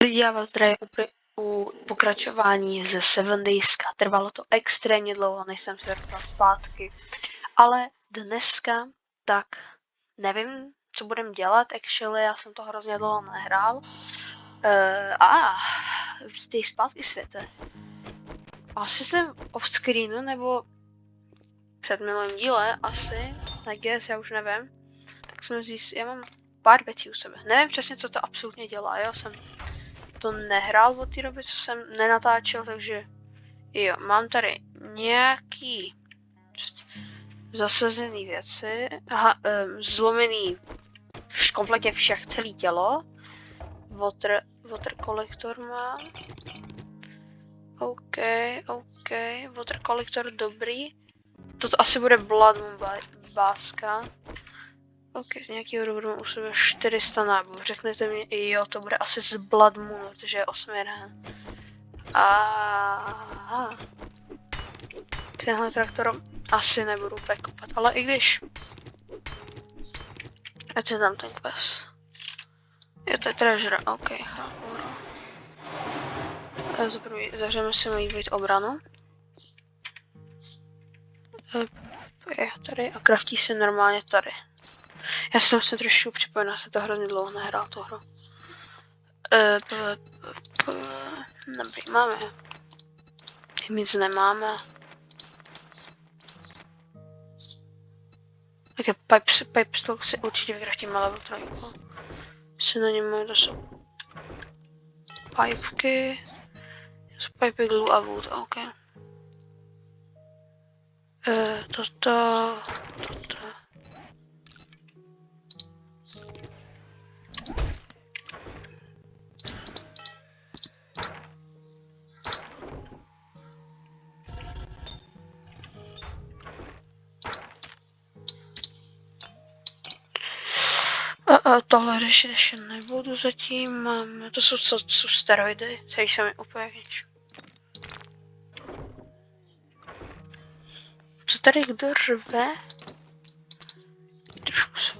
Já vás zdravím u pokračování ze 7 Dayska. Trvalo to extrémně dlouho, než jsem se dostal zpátky. Ale dneska, tak nevím, co budem dělat, actually, já jsem to hrozně dlouho nehrál. Vítej zpátky, světe. Asi jsem off screenu, nebo před minulým díle, asi, I guess, já už nevím. Tak jsem zjistil, já mám pár věcí u sebe. Nevím přesně, co to absolutně dělá, já jsem to nehrál od té doby, co jsem nenatáčel, takže jo, mám tady nějaký zasazený věci, zlomený kompletně všech, celý tělo, water collector mám, OK, water collector dobrý, toto asi bude Blood Moon báska, OK, z nějakého důvodu mám u sebe 400 nábojů, řeknete mi, jo, to bude asi z Blood Moonu, protože je 8 ran. Tenhle traktor asi nebudu úplně kopat, ale i když. Ať je tam ten quest. Je to treasure, OK, chápu. Zavřeme si moji být obranu. Je tady a kraftí se normálně tady. Já jsem se trošku připojil, já jsem to hrozně dlouho nehrál tu hru. Dobrý, máme. Nic nemáme. Okay, pipes to si určitě vykraftíme level 3. Synonymů to jsou pipky. Pipy, glue a wood, OK. Toto. Tohle řešit ještě nebudu zatím, máme, to jsou steroidy, tady se mi úplně nič. Co tady kdo řve? Trošku se...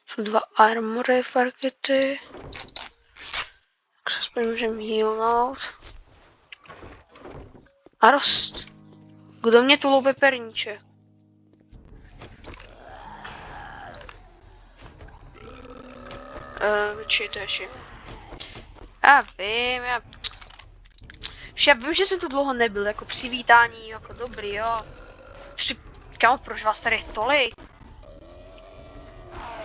Jsou 2 armory farkety. Tak se aspoň můžeme healnout. A rost. Kdo mě tu loupe perníček? Vyčejte. Já vím, já vím, že jsem tu dlouho nebyl, jako přivítání, jako dobrý, jo. Kámo, proč vás tady tolik?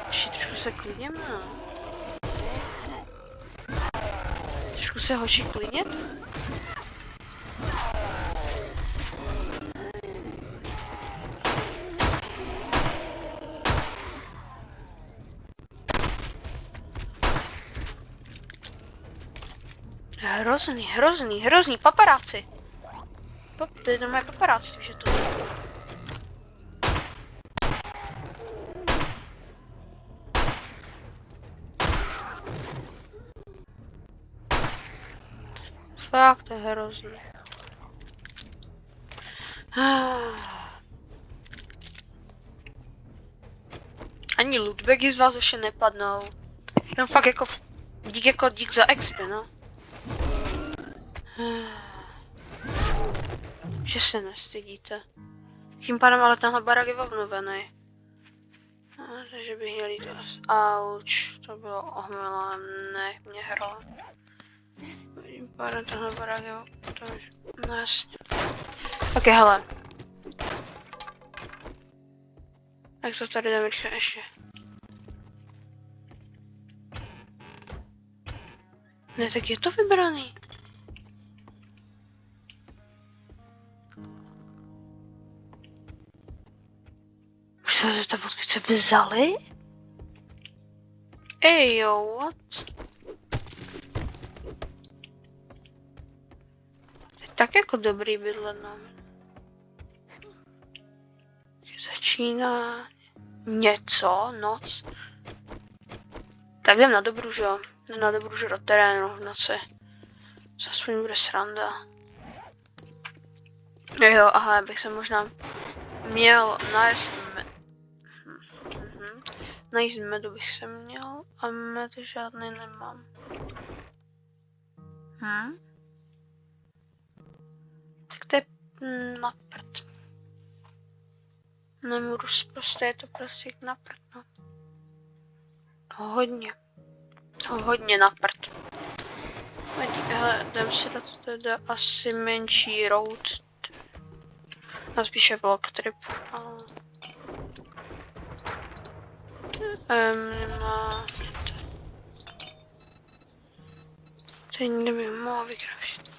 Ještě trošku se klidněme, no. Trošku se hoši klidnět. Hrozný, paparáci. To je moje paparáci, že to je. Fakt, to je hrozný. Ani lootbagy z vás už nepadnou. Jenom fakt jako dík za XP, no. Že se nestydíte. Tím pádem ale tenhle barák je obnovený. Takže bych měl jít auč, to bylo ohmelené, mě hro. Tím pádem tenhle barák je obnovený. No jasně. Ok, hele. Jak to tady jdeme ještě? Ne, tak je to vybraný. Už se zeptat, odkud se vzali? Ej, jo, what? Je tak jako dobrý bydlet, no. Začíná něco, noc. Tak jdem na Dobruž, jo. Jdem na Dobruž do terénu v noci. Co aspoň bude sranda. Jo, aha, bych se možná měl Najít medu bych se měl a med žádný nemám. Tak to je na prd. Nemůžu prostě, je to prostě na prd, no. Hodně na prd. Jdem si dát teda asi menší road. A spíše vlog trip. Nemá... Teď nevím, mohl vykraftit.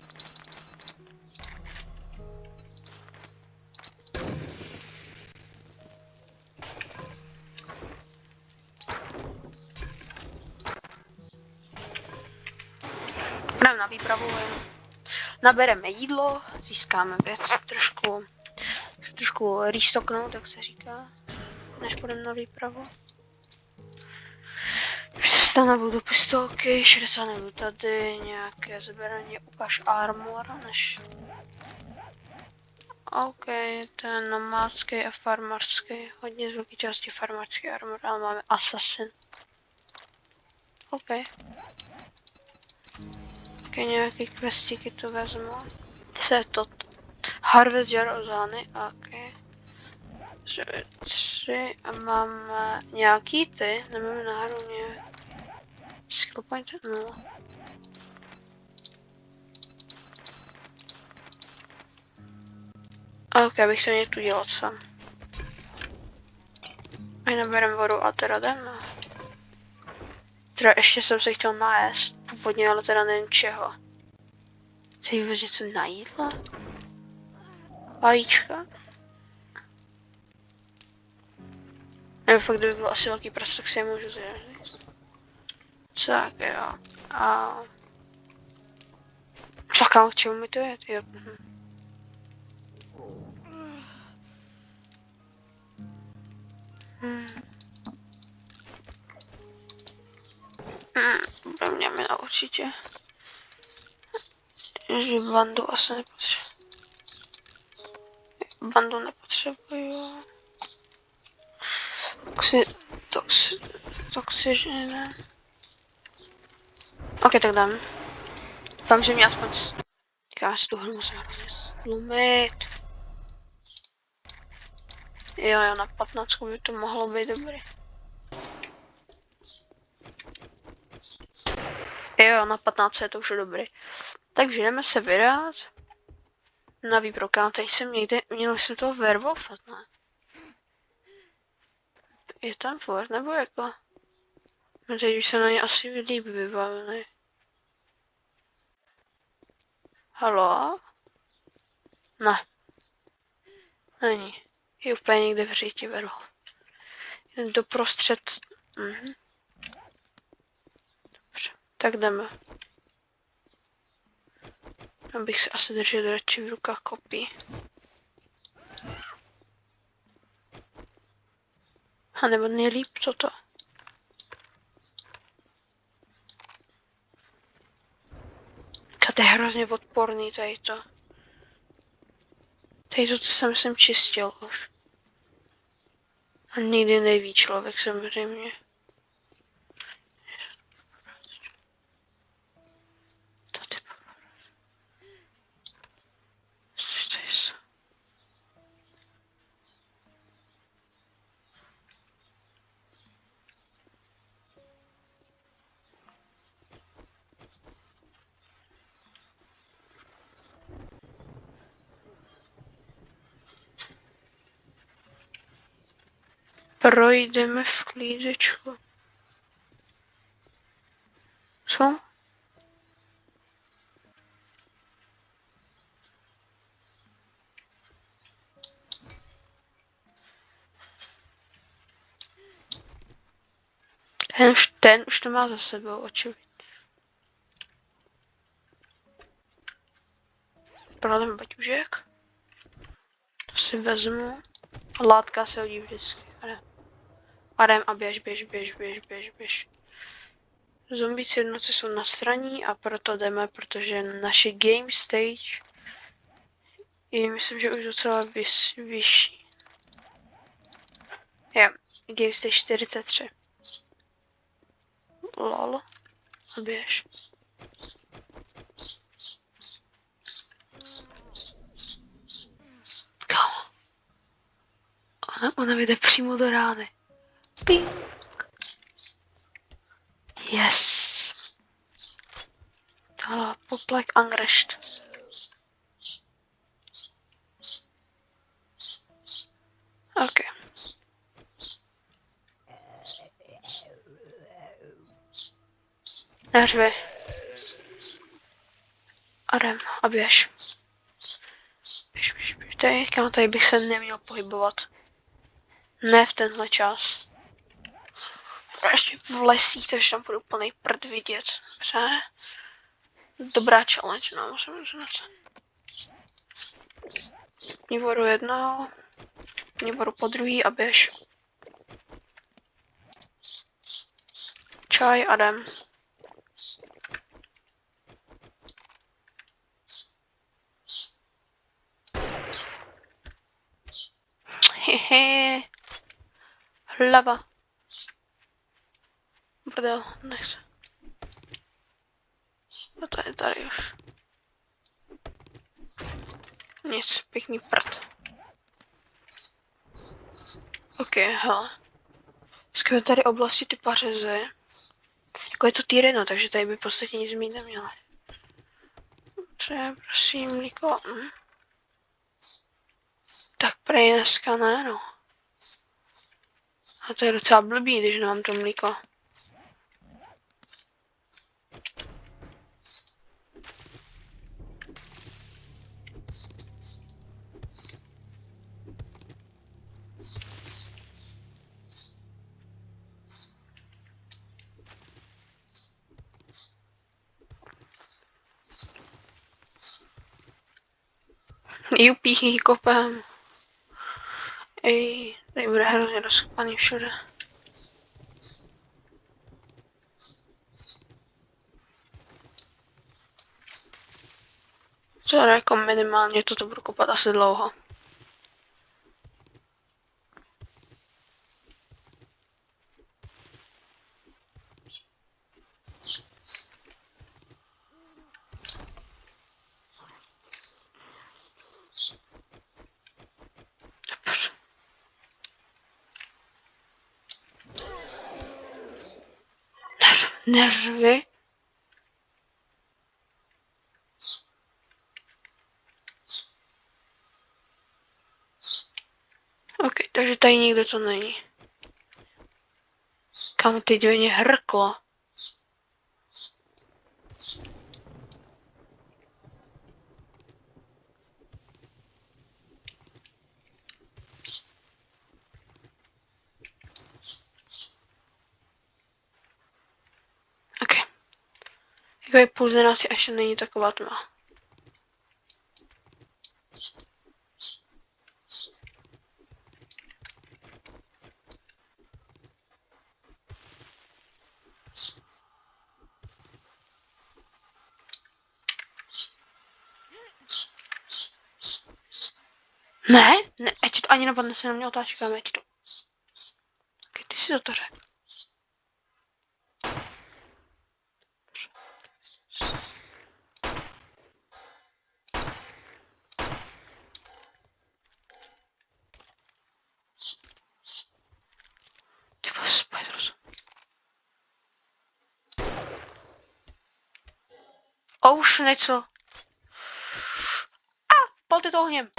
Jdeme na výpravu, nabereme jídlo, získáme věc, trošku restocknout, jak se říká, než půjdeme na výpravu. 400 nebudou pistolky, 60 nebudou tady, nějaké zbraně, ukáž armor, než... OK, to je nomádský a farmářský, hodně z velké části farmářský armor, ale máme assassin. OK. Nějaký questíky to vezmu. Co je to? Harvest jar ozány, OK. 3 a máme nějaký ty, nemáme náhodou nějak. Skill point 0. OK, abych se měl tu dělat sám. A naberem vodu a teda jdeme. Teda ještě jsem se chtěl najést původně, ale teda nevím čeho. Chci vůbec něco na jídlo? Vajíčka? Nebo fakt, kdyby byl asi velký prst, tak si je můžu zjistit. Tak jo. A... Čakám, k čemu mi to je? Jo. Bude mě mina určitě. Že bandu asi nepotřebuji. Bandu nepotřebuju. Toxižné. OK, tak dám. Doufám, že mě aspoň... Říkám, si tu hru musím hrozně stlumit. Jo, na 15 by to mohlo být dobrý. Jo, na 15 je to už dobrý. Takže jdeme se vydat. Na výproka, tady jsem někde, měl jsem toho werewolfa, ne? Je tam furt, nebo jako? No teď už se na ně asi líp vybavený. Halo? Ne. Není. Je úplně někde v říti werewolf. Jen doprostřed. Dobře, tak jdeme. Abych se asi držel radši v rukách kopí. A nebo nejlíp toto. To je hrozně odporný tady to. Tady to jsem čistil už. A nikdy neví člověk samozřejmě. Projdeme v klídečku. Co? Ten už to má za sebou, očividně. Prodám baťužek. To si vezmu. Látka se hodí vždycky. Jdem a běž. Zombíci jednotce jsou na straní a proto jdeme, protože naše game stage je, myslím, že už docela vyšší. Jo, game stage 43. Lol. A běž. Kámo. Ona vyjde přímo do rány. Ping. Yes. Tohle poplek angrešt. OK. Neřvi. A jdem. A běž. Běž. Tady bych se neměl pohybovat. Ne v tenhle čas. Ještě v lesích, takže tam budu plný prd vidět. Dobře. Dobrá challenge, no, musím uznat. Ní vodu jednou. Ní vodu po druhý a běž. Čaj a jdem. Hehe. Hlava. Brdel, nechce. No to je tady už. Nic, pěkný prd. OK, hele. Skvěle tady oblasti ty pařezy. Jako je to tier 1, takže tady by v podstatě nic mít neměla. Co je, prosím, mlíko? Tak prej dneska ne, no. A to je docela blbý, když nemám to mlíko. Jupí, kopem. Ej, tady bude hrozně rozkopaný všude. Co jako minimálně toto budu kopat asi dlouho. Neřvi. OK, takže tady nikdo to není. Kam teď mě hrklo. OK. Jako je půl 11 a ještě není taková tma. Ne, ať to ani napadne se na mě otáčka, ať to. Okay, ty si to řekl. Ty vole, Spiders. Už něco. Pal ty to ohněm.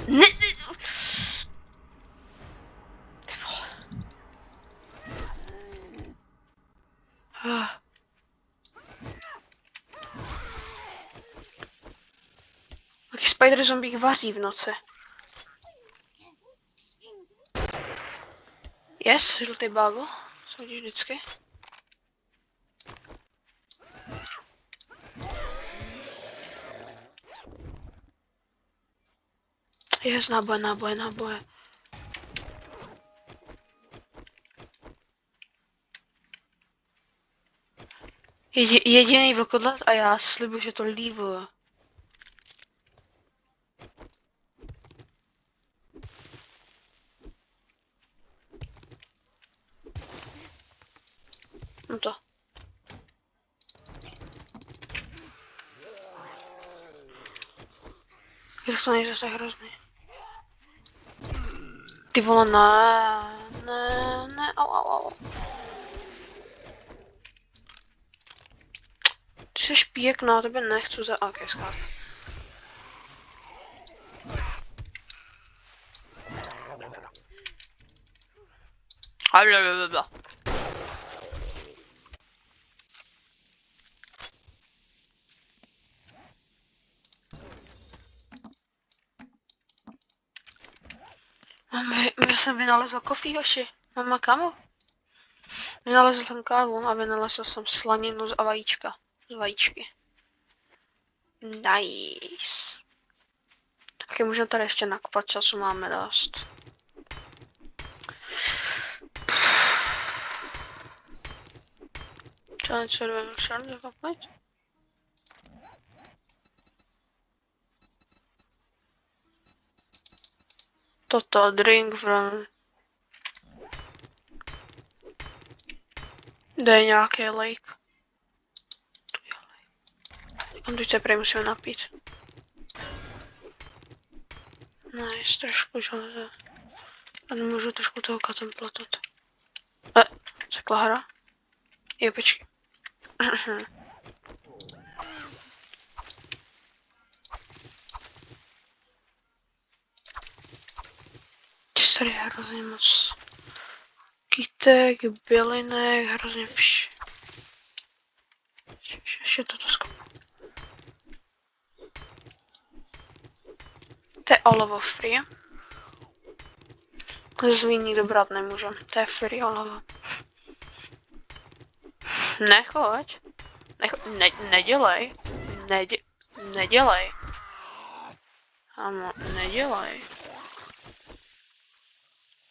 Ne. Ty vole. Taky Spider zombík vaří v noci. Yes, žlutý bagel. Co vidíš vždycky? Yes, náboje. Jediný vlkodlat a já slibuji, že to lívuju. No to. Jak to nejde tak hrozný. Ty vole, ne, au. Ty jsi pěkná, tebe nechci za AKSK. Já jsem vynalezl kofí, hoši. Mama, kamo? Vynalezl jsem kávu a vynalezl jsem slaninu a vajíčka. Z vajíčky. Nice. Taky můžeme tady ještě nakopat, času máme dost. Co něco jdeme všem zakopnout? Toto, drink from... Kde je nějaký lake? Tu je lake. A teď se prý musíme napít. Nice, trošku železa. A nemůžu trošku toho kontemplovat. Řekla hra? Jo, počkej. Tady je hrozně moc kytek, bylinek, hrozně vš. Ještě toto skopu. To je olovo free. Zlý nikdo brát nemůže. To je free olovo. Nechoď. Nedělej. Nedělej. Amo, nedělej.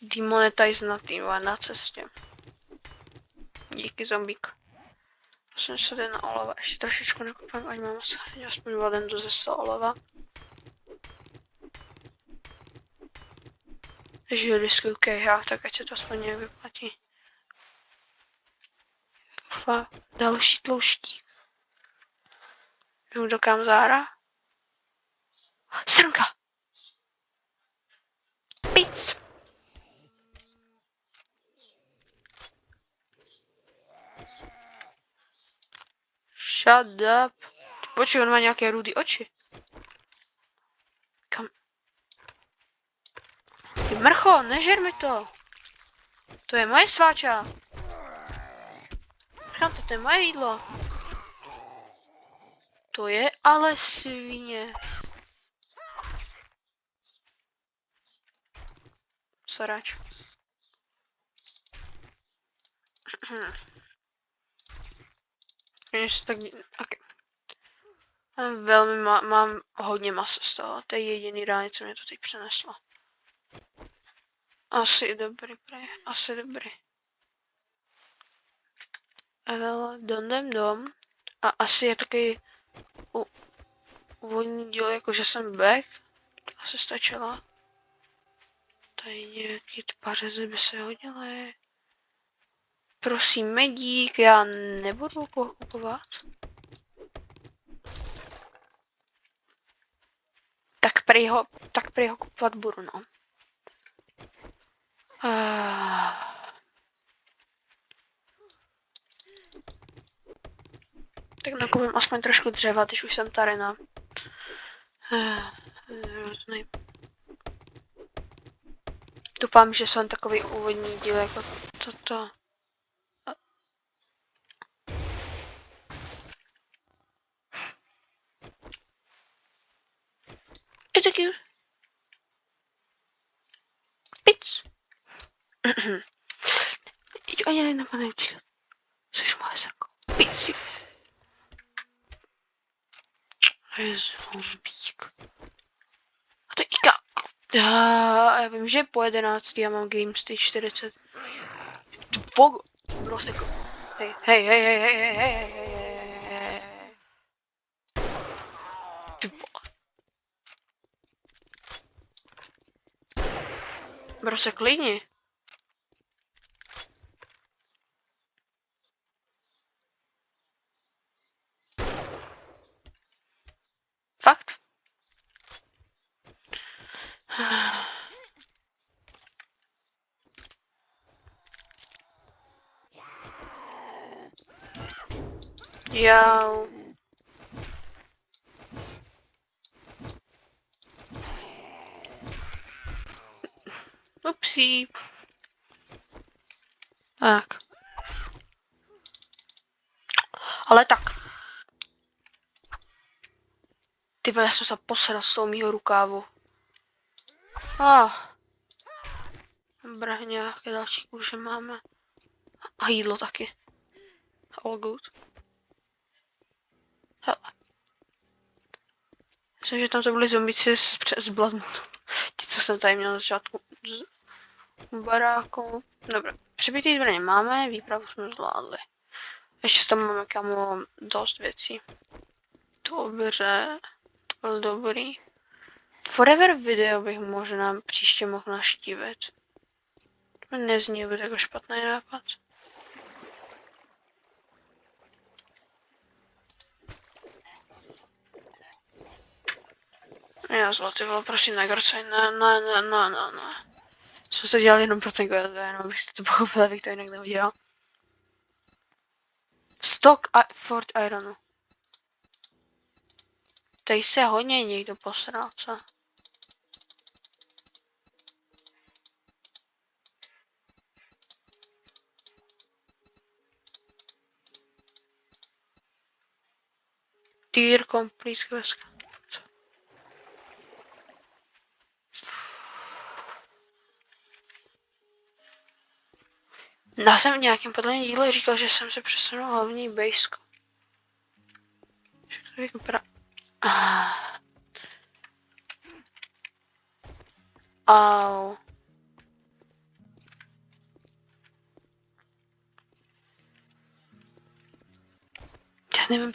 Demonetize na tým, na cestě. Díky zombík. Jsem se jde na olova, ještě trošičku nakopám, ať mám aspoň valendu ze 100 olova. Takže riskuju kejhách, tak ať se to aspoň nějak vyplatí. Další tlouštík. Jdu do kamzára. Srnka! Pic! Shut up. Počkej, on má nějaké rudý oči. Kam? Ty mrcho, nežer mi to. To je moje sváča. Říkám, to je moje jídlo. To je ale svině. Sarač. Tak, okay. Mám hodně maso z toho, to je jediný rány, co mě to teď přeneslo. Asi dobrý, asi dobrý. Jdem dom. A asi je taky úvodní díl, jakože jsem back. Asi stačilo. Tady nějaký pařezy by se hodily. Prosím, medík, já nebudu kupovat. Tak prý ho kupovat budu, no. Tak nakoupím aspoň trošku dřeva, když už jsem tady na... Doufám, že jsem takový úvodní díl jako toto. Je taky... Pic! Ani nenapadne utíkat. Což moje srnko. Pic! Zombík. A to je Ika. Já vím, že po 11. já mám Game Stage 40. Vogo. Prostě. Hej. Bro, se klidni. Fakt? Jau. Upsí. Tak. Ale tak. Ty vole, já jsem se posral z toho mýho rukávu. Dobré, nějaké další kůže máme. A jídlo taky. All good. Hele. Myslím, že tam to byli zombici z Bloodmoonu. Ti, co jsem tady měl na začátku z baráku. Dobré, přibitý zbraně máme, výpravu jsme zvládli. Ještě tam máme kamo dost věcí. Dobře, to byl dobrý. Forever video bych možná příště mohl naštívit. To mi nezní být jako špatný nápad. Já zlatý vole, prosím, negrcaj, ne. Jsem to dělal jenom pro ten god, jenom abyste to pochopili, abych to jinak neudělal. Stock Fort Ironu. Tady se hodně někdo posral, co? Tier complete quest. Já jsem v nějakém podle mě díle říkal, že jsem se přesunul hlavní bejsko. Jak to vypadá? Au. Já nevím,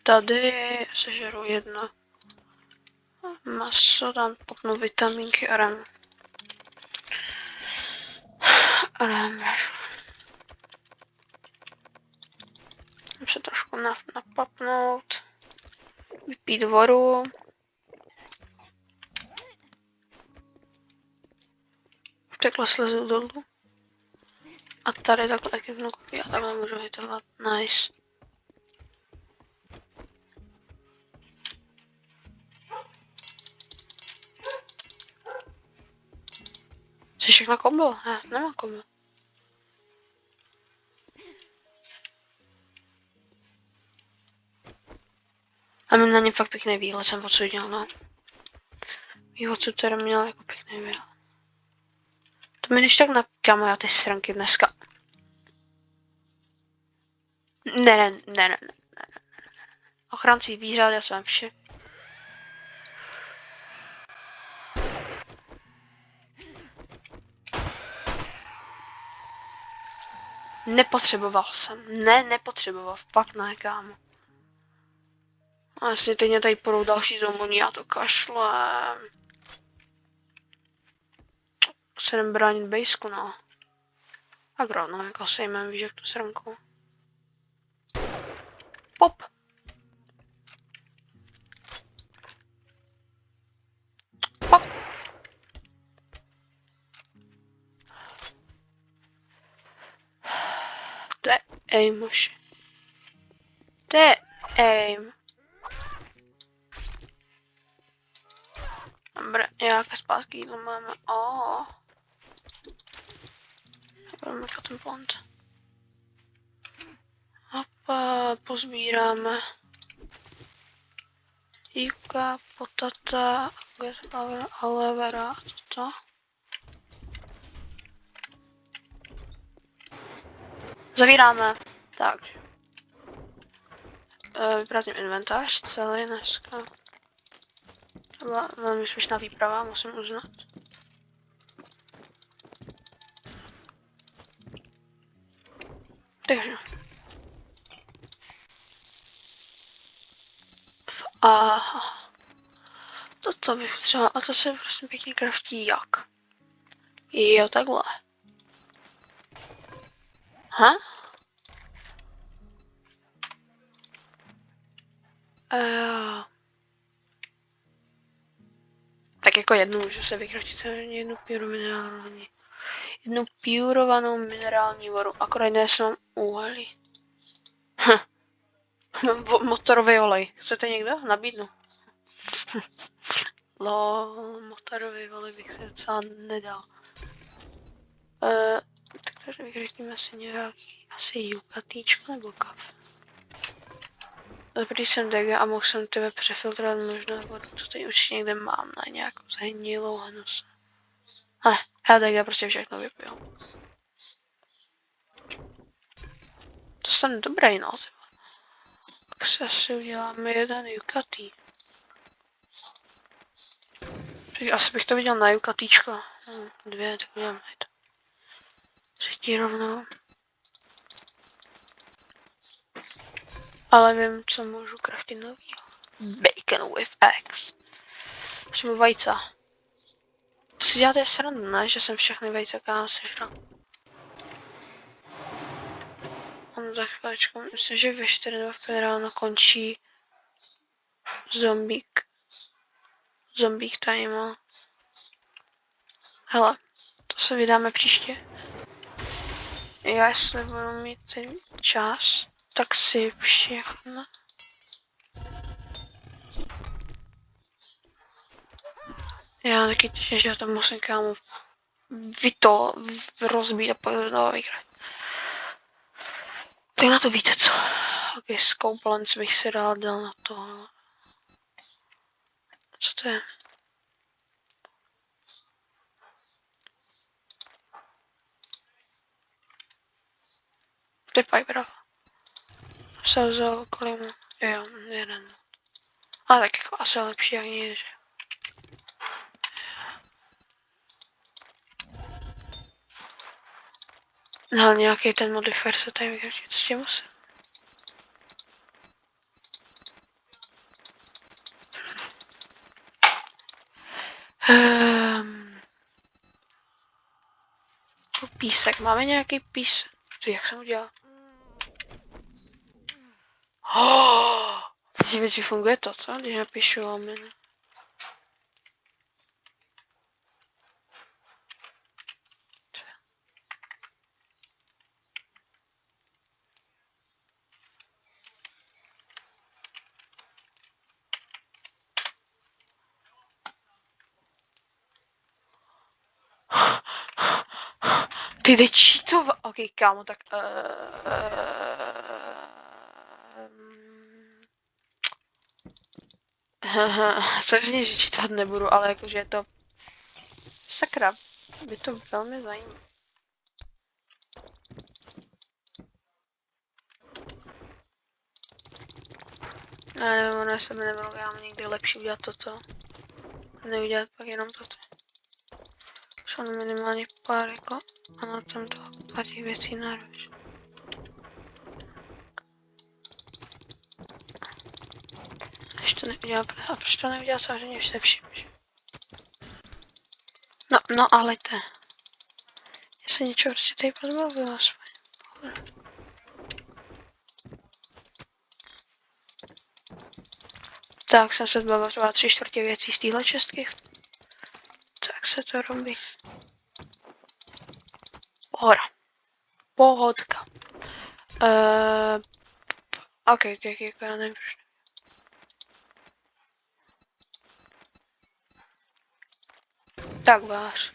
Tady sežeru jedno maso, dám popnu vitamínky a rám. Můžu se trošku napapnout. Vypít vodu. Takhle slezu dolů. A tady takhle taky vnukopí a takhle můžu hitovat. Nice. Chceš všechno kombo? Já nemám kombo. A mám na ně fakt pěkný výhled, jsem odsudil, no. Výhled jsem teda měl jako pěkný výhled. To mi než tak napíkáme já ty sranky dneska. Ne. Ochránci zvířat, já jsem vše. Nepotřeboval jsem. Nepotřeboval. Fakt ne, kámo. A jestli teď mě tady půjdou další zomboni, já to kašlem. Se jdem bránit bejsku, no. Tak rovno, jako sejmem, víš, jak tu sranku. Pop. Pop. To je aim už. To je aim. Dobré, nějaké zpátky jídlo máme. Budeme ten pont. A pozbíráme. Jípka, potata, aloe vera a toto. Zavíráme. Tak. Vyprázdním inventář celý dneska. To byla velmi úspěšná výprava, musím uznat. Takže. Aha. Toto bych třeba, a to se prostě pěkně kraftí jak? Jo, takhle. Ha? Tak jako jednu můžu se vykraftit, jednu pyrominerální. Jednu purovanou minerální vodu, akorát dnes mám uhlí. Motorový olej. Chcete někdo? Nabídnu. Motorový olej bych se docela nedal. Takže vykrátíme asi nějaký, asi jukatíčko nebo kafe. Dobrý jsem dega a mohl jsem tebe přefiltrovat možná vodu, co tady určitě někde mám na nějakou zhnilou hnus. Já dega prostě všechno vypil. To jsem dobrý, no. Tak se asi uděláme jeden jukatý. Asi bych to viděl na jukatíčko. Dvě, tak uděláme to. Třetí rovnou. Ale vím, co můžu craftit novýho. Bacon with eggs. Jsem vajce. To si děláte srandu, ne? Že jsem všechny vejce sežral. On za chvíličku, myslím, že ve 4 ráno končí zombík time. Hele, to se vydáme příště. Já jestli budu mít ten čas, tak si všechno. Já taky těším, že to musím kámo rozbít a pak znovu vyhrát. Tak na to víte co. Ok, Scopelands bych si rád dal na to. Co to je? To je Piper. Se vzal kolem. Jo, jeden. A tak jako asi lepší jak nic, že? No, nějaký ten modifier se tady vykratit, s tím musím. Písek, máme nějaký písek? Jak jsem udělal? Teď funguje to, co? Když napíšu lomeno. Ty jde cheatovat. Ok, kámo, tak... Samozřejmě, že čítat nebudu, ale jakože je to... Sakra, by to velmi zajímalo. Já nevím, ono se mi nebylo, já mám někdy lepší udělat toto. Neudělat pak jenom toto. Jsou minimálně pár jako... A na tom to pár těch věcí naráž. Až to neudělal, a proč to neudělal samozřejmě se vším, že? No ale to. Já se něčeho prostě tady pozbavila aspoň. Tak jsem se zbavil třeba 3/4 věcí z téhle čestky. Tak se to robí. Pohoda. Pohodka. Ok, tak jako já nevím. Tak vář.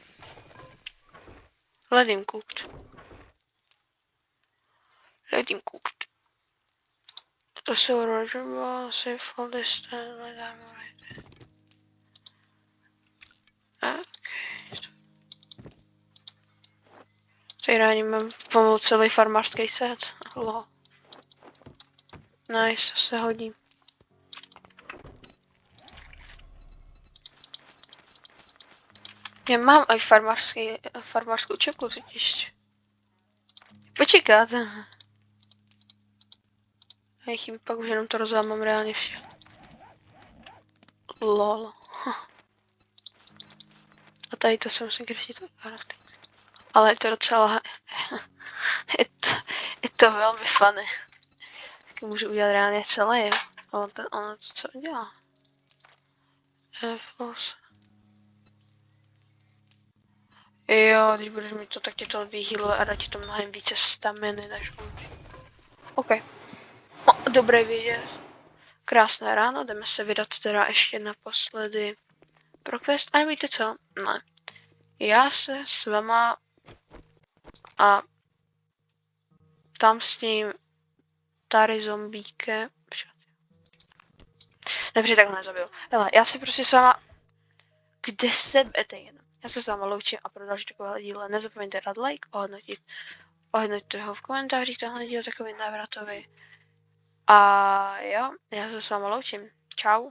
Let him cooked. Let him cooked. To jsou Roger save all this time, let him right. Ok. Tady rádi mám pomalu celý farmářský set. Nice, to se hodí. Já mám i farmářskou čepku totiž. Počekat. A chybí pak už jenom to rozhodám, mám reálně vše. Lol. A tady to se musím kryšit. Ale je to docela... je to velmi funny. Tak můžu udělat reálně celé, jo. Ono to co dělá? Jo, když budeš mít to, tak tě to vyhýluje a dá ti to mnohem více staminy než on. OK. No, dobré vědět. Krásné ráno, jdeme se vydat teda ještě naposledy pro quest. A nevíte co? Ne. Já se s váma a tam s tím tady zombíke. Dobře, tak ho nezabiju. Hele, já si prostě s váma... Kde se bete jen? Já se s váma loučím a pro další takové díle nezapomeňte dát like, ohodnoťte ho v komentářích, tenhle díl takový návratový. A jo, já se s váma loučím. Čau.